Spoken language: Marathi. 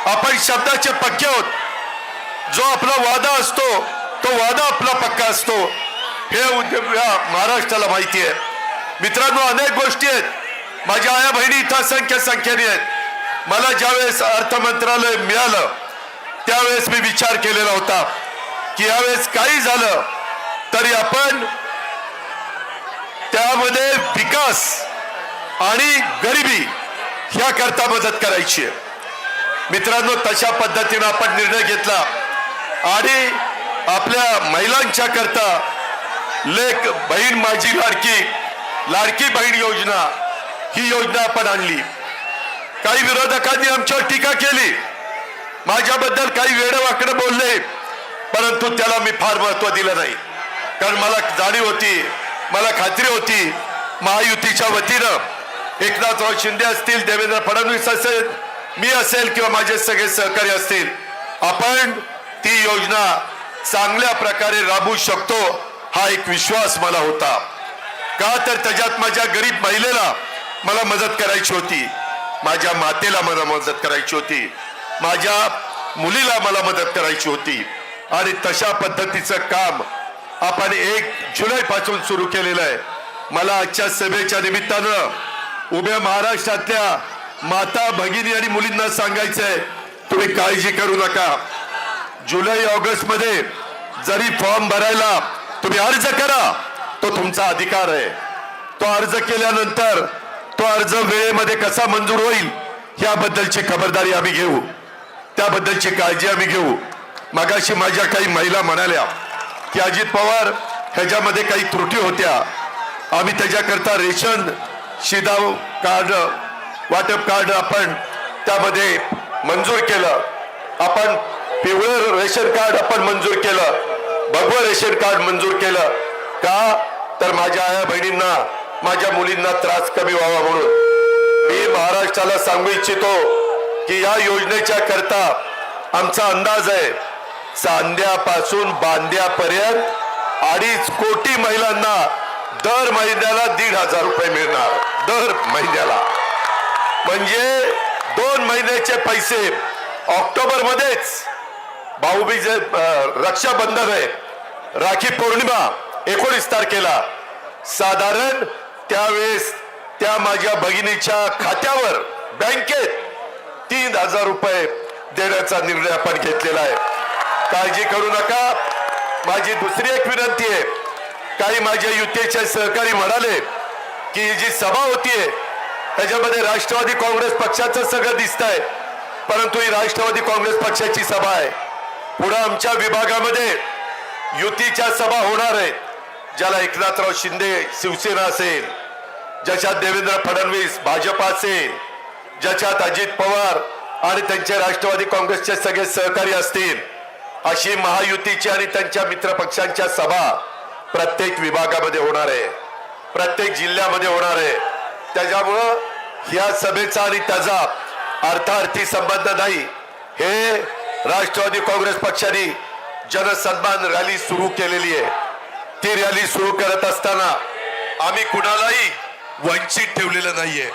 आपण शब्दाचे पक्के आहोत। जो आपला वादा असतो तो वादा आपला पक्का असतो, हे महाराष्ट्राला माहिती आहे। मित्रांनो, अनेक गोष्टी आहेत। माझ्या आया बहिणी इथं असंख्य संख्येने आहेत। मला ज्यावेळेस अर्थ मंत्रालय मिळालं त्यावेळेस मी विचार केलेला होता की यावेळेस काही झालं तरी आपण त्यामध्ये विकास आणि गरिबी याकरता मदत करायची आहे। मित्रांनो, तशा पद्धतीने आपण निर्णय घेतला आणि आपल्या महिलांच्या करता लेक बहीण माझी लाडकी बहीण योजना ही योजना आपण आणली। काही विरोधकांनी आमच्यावर टीका केली, माझ्याबद्दल काही वेडवाकडं बोलले, परंतु त्याला मी फार महत्त्व दिलं नाही। कारण मला जाणीव होती, मला खात्री होती, महायुतीच्या वतीनं एकनाथराव शिंदे असतील, देवेंद्र फडणवीस असेल, मी असेल किंवा माझे सगळे सहकारी असतील, आपण ती योजना चांगल्या प्रकारे राबवू शकतो हा एक विश्वास मला होता। का तर त्याच्यात माझ्या गरीब महिलेला मला मदत करायची होती, माझ्या मातेला मला मदत करायची होती, माझ्या मुलीला मला मदत करायची होती। आणि तशा पद्धतीचं काम आपण 1 जुलैपासून सुरू केलेलं आहे। मला आजच्या सभेच्या निमित्तानं उभ्या महाराष्ट्रातल्या माता भगिनी आणि मुलींना सांगायचंय, तुम्ही काळजी करू नका। जुलै ऑगस्ट मध्ये जरी फॉर्म भरायला तुम्ही अर्ज करा, तो तुमचा अधिकार आहे। तो अर्ज केल्यानंतर तो अर्ज वेळेमध्ये कसा मंजूर होईल याबद्दलची खबरदारी आम्ही घेऊ, त्याबद्दलची काळजी आम्ही घेऊ। मगाशी माझ्या काही महिला म्हणाल्या की अजित पवार ह्याच्यामध्ये काही त्रुटी होत्या, आम्ही त्याच्याकरता रेशन शिधाव कार्ड वाटप कार्ड आपण त्यामध्ये मंजूर केलं, आपण पिवळं रेशन कार्ड आपण मंजूर केलं, भगवं रेशन कार्ड मंजूर केलं। का तर माझ्या आया बहिणींना, माझ्या मुलींना त्रास कमी व्हावा म्हणून। मी महाराष्ट्राला सांगू इच्छितो की या योजनेच्या करता आमचा अंदाज आहे चांद्यापासून बांद्यापर्यंत 2.5 कोटी महिलांना दर महिन्याला 1,500 रुपये मिळणार, दर महिन्याला। म्हणजे 2 महिन्याचे पैसे ऑक्टोबर मध्येच भाऊबीज रक्षाबंधन आहे, राखी पौर्णिमा 19 तारखेला, साधारण त्यावेळेस त्या माझ्या भगिनीच्या खात्यावर बँकेत 3,000 रुपये देण्याचा निर्णय आपण घेतलेला आहे। काळजी करू नका। माझी दुसरी एक विनंती आहे, काही माझ्या युतीचे सहकारी म्हणाले की ही जी सभा होतीये त्याच्यामध्ये राष्ट्रवादी काँग्रेस पक्षाचं सगळं दिसतंय, परंतु ही राष्ट्रवादी काँग्रेस पक्षाची सभा आहे। पुढे आमच्या विभागामध्ये युतीच्या सभा होणार आहेत, ज्याला एकनाथराव शिंदे शिवसेना असेल, ज्याच्यात देवेंद्र फडणवीस भाजपा असेल, ज्याच्यात अजित पवार आणि त्यांचे राष्ट्रवादी काँग्रेसचे सगळे सहकारी असतील, अशी महायुतीची आणि त्यांच्या मित्र पक्षांच्या सभा प्रत्येक विभागामध्ये होणार आहे, प्रत्येक जिल्ह्यामध्ये होणार आहे। त्याच्यामुळं या सभेचा आणि त्याचा अर्थार्थी संबंध नाही। हे राष्ट्रवादी काँग्रेस पक्षाने जनसन्मान रॅली सुरू केलेली आहे। ती रॅली सुरू करत असताना आम्ही कुणालाही वंचित ठेवलेलं नाहीये।